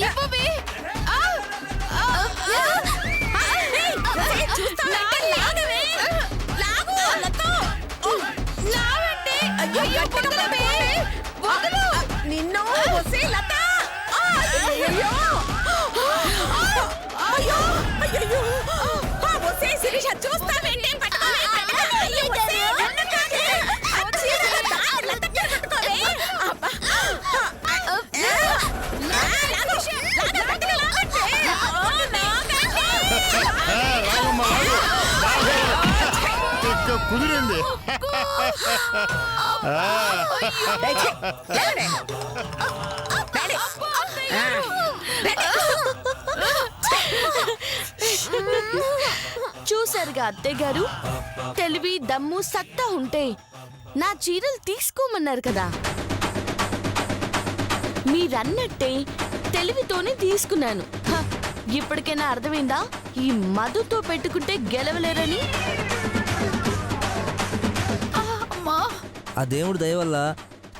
ఇవ్వవే. నిన్ను లత శిరీష చూస్తావేంటే కుదిరింది. చూసారుగా అత్తయ్య గారు, తెలివి దమ్ము సత్తా ఉంటే నా చీరలు తీసుకోమన్నారు కదా. మీరన్నట్టే తెలివితోనే తీసుకున్నాను. ఇప్పటికైనా అర్థమైందా ఈ మధుతో పెట్టుకుంటే గెలవలేరని? ఆ దేవుడి దయ వల్ల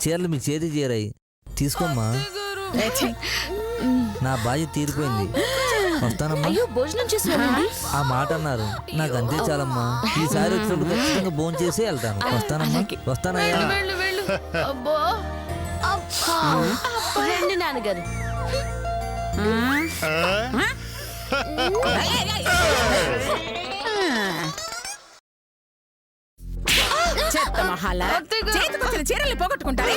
చీరలు మీ చేతికి చేరాయి. తీసుకోమ్మా, నా బాధ్యత తీరిపోయింది. వస్తానమ్మా. అయ్యో, భోజనం చేసి వెళ్ళండి. ఆ మాట అన్నారు, నాకు అంతే చాలమ్మా. ఈసారి వచ్చినప్పుడు ఖచ్చితంగా భోజనం చేసి వెళ్తాను. వస్తానమ్మా, వస్తానయ్యా. రండి నాన్నగారు. చెత్త మహాల చేతికొచ్చిన చీరల్ని పోగొట్టుకుంటారు.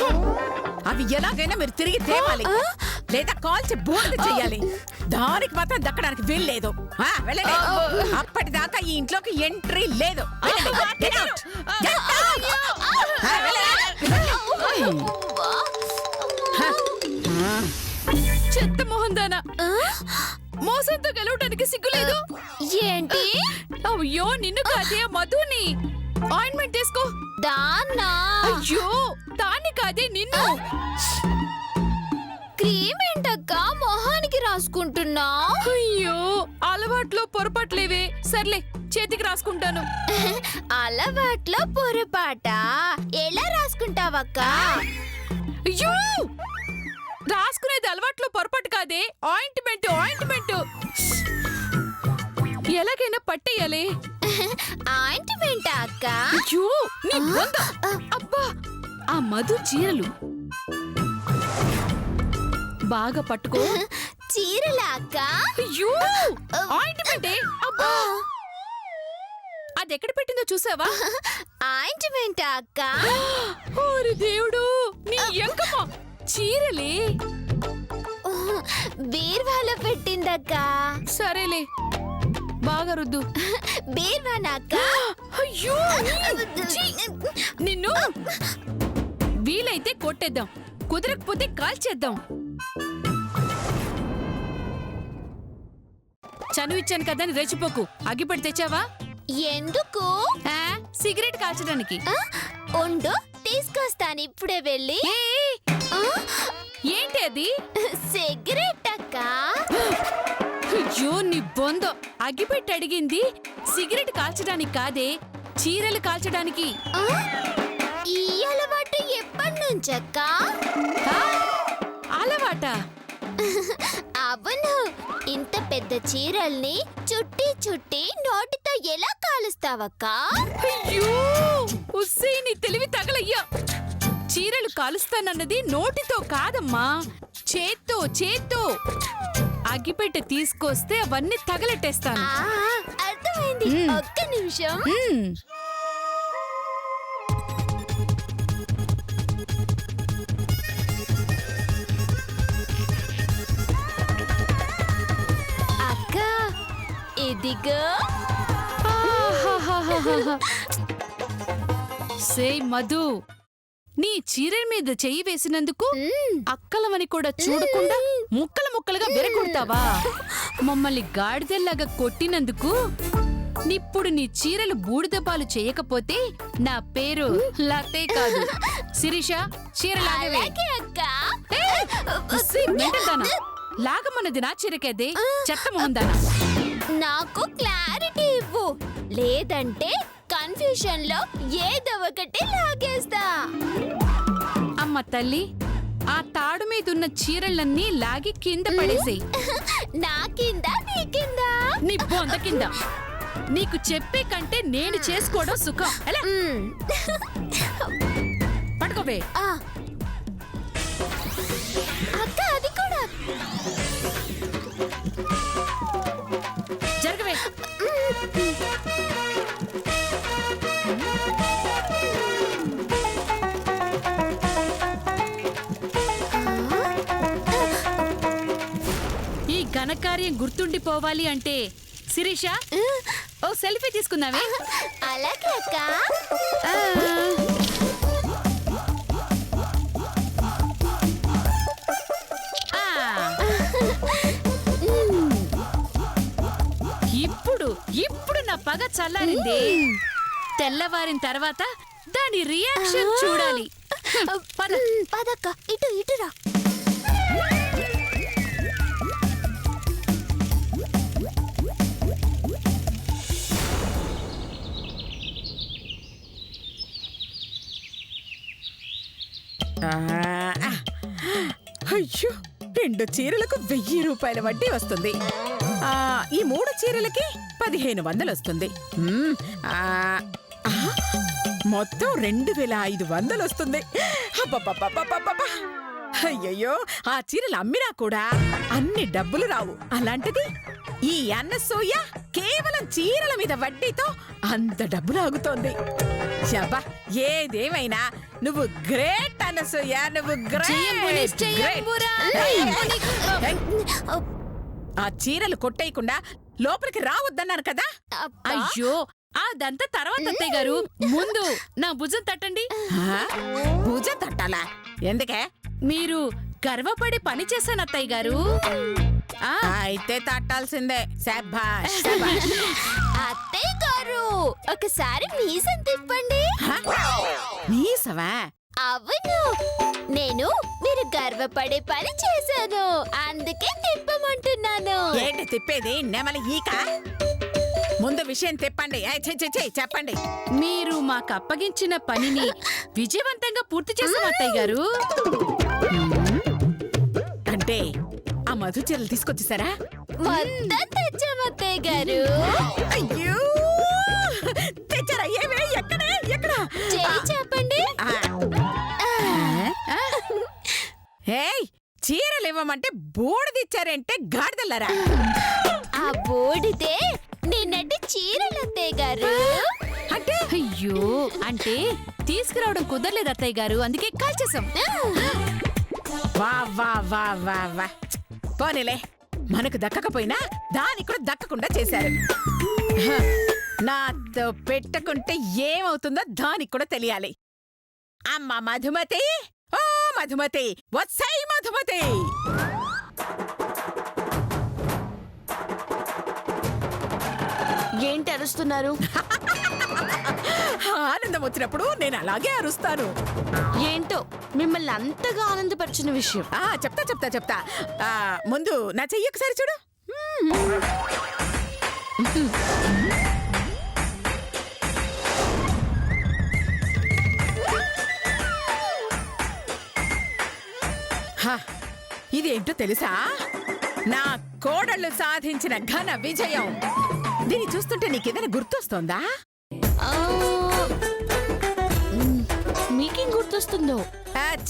అవి ఎలాగైనా మీరు తిరిగి తేవాలి, లేదా కాల్చి బోర్డు చెయ్యాలి. దానికి మాత్రం దక్కడానికి వీల్లేదు. వెళ్ళండి. అప్పటిదాకా ఈ ఇంట్లోకి ఎంట్రీ లేదు. చెత్త మొహందానా, మోసంతో గెలవడానికి సిగ్గులేదు ఏంటి? అయ్యో, నిన్ను కాదే మధుని. ఆయింట్మెంట్ తీసుకో. దాన్నా? అయ్యో, దాన్ని కాదే నిన్ను. క్రీమ్ ఏంటక్క మొహానికి రాసుకుంటున్నా? అయ్యో, అలవాట్లో పొరపాట్లేవే. సర్లే, చేతికి రాసుకుంటాను. అలవాట్లో పొరపాట ఎలా రాసుకుంటావక్క? అయ్యో, రాసుకునేది అలవాట్లో పొరపాటు కాదే. ఆయింట్మెంట్ ఆయింట్మెంట్ ఎలాగైనా పట్టేయాలి. ఆయింట్మెంట్ అక్క? అయ్యో, నీ బొంద. అబ్బా, ఆ మధు చీరలు బాగా పట్టుకో. చీరలా అక్క? అయ్యో, ఆయింట్మెంటే. అబ్బా, అది ఎక్కడ పెట్టిందో చూసావా? ఆయింట్మెంట్ అక్క? ఓరి దేవుడు, నీ ఎంకమ్మ చీరలే బీర్వాలో పెట్టిందక్క. సరేలే, బాగా రుద్దు. బీర్వానాక్క? అయ్యో, నిన్ను వీలైతే కొట్టేద్దాం, కుదరకపోతే కాల్చేద్దాం. చనువు ఇచ్చాను కదా అని రెచ్చిపోకు. అగ్గిపెట్టి తెచ్చావా? ఎందుకు? సిగరెట్ కాల్చడానికి. ఉండు, తీసుకొస్తాను ఇప్పుడే వెళ్ళి. ఏంటి అది? సిగరెట్ అక్క. అయ్యో, నీ బొందో. అగ్గిపెట్టి అడిగింది సిగరెట్ కాల్చడానికి కాదే, చీరలు కాల్చడానికి. ఈ అలవాటు ఎప్పటి నుంచక్క? అలవాట? అవును. ఇంత పెద్ద చీరల్ని చుట్టి చుట్టి నోటితో ఎలా కాలుస్తావక్క? అయ్యో, ఉస్సే, నీ తెలివి తగలయ్యా. చీరలు కాలుస్తానన్నది నోటితో కాదమ్మా, చేత్తో. చేత్తో అగ్గిపెట్టె తీసుకొస్తే అవన్నీ తగలెట్టేస్తాను. అర్థమైంది. ఒక్క నిమిషం. అక్క, ఇదిగో. సే మధు, నీ చీర మీద చెయ్యి వేసినందుకు అక్కలమని కూడా చూడకుండా ముక్కలు ముక్కలుగా విరగొడతావా? మమ్మల్ని గాడిదల్లాగా కొట్టినందుకు ఇప్పుడు నీ చీరలు బూడిదపాలు చేయకపోతే నా పేరు లతే కాదు, శిరీష. చీర లాగవే. లాగమన్నది నా చీరకేదే, చెత్త మొహందానా. నాకు క్లారిటీ ఇవ్వు, లేదంటే కన్ఫ్యూషన్ లో ఏదో ఒకటి లాగేస్తా. అమ్మ తల్లి, ఆ తాడు మీదున్న చీరలన్నీ లాగి కింద పడేసేయ్. నా కింద నీ కింద నీ బొంద కింద. నీకు చెప్పే కంటే నేను చేసుకోవడం సుఖం. ఎలా పట్టుకోవే. ఆ. అక్క అది కూడా జరగవే. ఈ ఘనకార్యం గుర్తుండిపోవాలి అంటే శిరీష ఓ సెల్ఫీ తీసుకుందామే. అలాగే అక్క. ఆ. ఆ. ఇప్పుడు నా పగ చల్లారింది. తెల్లవారిన తర్వాత దాని రియాక్షన్ చూడాలి. పద. పదక్క ఇటురా. అయ్యో 2 చీరలకు 1000 రూపాయల వడ్డీ వస్తుంది. ఈ 3 చీరలకి 1500 వస్తుంది. మొత్తం 2500 వస్తుంది. అబ్బబ్బబ్బబ్బబ్బబ్బ! అయ్యయ్యో ఆ చీరలు అమ్మినా కూడా అన్ని డబ్బులు రావు. అలాంటిది ఈ అన్నసూయ కేవలం చీరల మీద వడ్డీతో అంత డబ్బులు ఆగుతోంది. శబ్బా, ఏదేమైనా నువ్వు గ్రేట్ అన్నసూయ, నువ్వు గ్రేట్. ఆ చీరలు కొట్టేయకుండా లోపలికి రావద్దన్నాను కదా. అయ్యో అదంతా తర్వాత అత్తయ్య గారు. ముందు నా భుజం తట్టండి. భుజం తట్టాలా? ఎందుకే? మీరు గర్వపడి పని చేశాను అత్తయ్య గారు. అయితే తట్టాల్సిందే. శభాష్. అత్తయ్య గారు ఒకసారి మీసం తిప్పండి. మీసవా? అవును, నేను మీరు గర్వపడే పని చేశాను, అందుకే తిప్పమంటున్నాను. ఏంటి తిప్పేది? నెమలి ఈక. ముందు విషయం తిప్పండి. చెప్పండి. మీరు మాకు అప్పగించిన పనిని విజయవంతంగా పూర్తి చేశాం అత్తయ్య గారు. అంటే ఆ మధు చీరలు తీసుకొచ్చేసారా? మొత్తం తెచ్చాం అత్తయ్య గారు. అయ్యో తెచ్చారా? ఏమే? ఎక్కడ? చేయి చెప్పండి. ఏయ్, చీరలు ఇవ్వమంటే బోర్డుదిచ్చారంటే గాడిదల్లరా? ఆ బోడితే నిన్నటి చీరలు అత్తయ్య గారు. అంటే అయ్యో అంటే తీసుకురావడం కుదరలేదు అత్తయ్య గారు, అందుకే కాల్ చేసాం. వా. పోనీలే, మనకు దక్కకపోయినా దానికి కూడా దక్కకుండా చేశారు. నాతో పెట్టుకుంటే ఏమవుతుందో దానికి కూడా తెలియాలి. అమ్మ మధుమతి, ఓ మధుమతి, వత్సై మధుమతి. ఏంటి అరుస్తున్నారు? ఆనందం వచ్చినప్పుడు నేను అలాగే అరుస్తాను. ఏంటో మిమ్మల్ని అంతగా ఆనందపరిచిన విషయం. చెప్తా. ముందు నా చెయ్యి ఒకసారి చూడు. ఇదేంటో తెలుసా? నా కోడళ్ళు సాధించిన ఘన విజయం. దీన్ని చూస్తుంటే నీకేదైనా గుర్తొస్తోందా? మీకేం గుర్తొస్తుందో?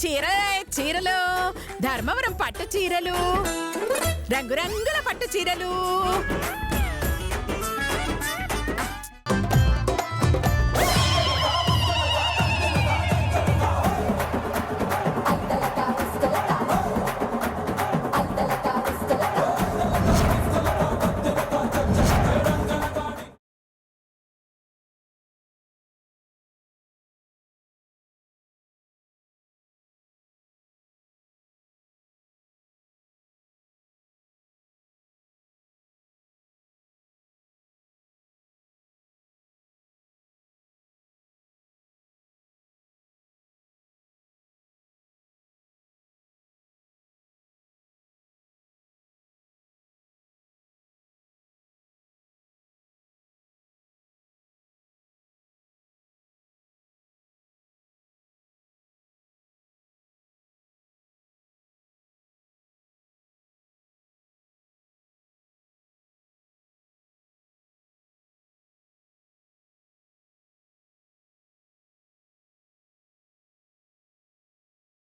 చీరలు, ధర్మవరం పట్టు చీరలు, రంగురంగుల పట్టు చీరలు,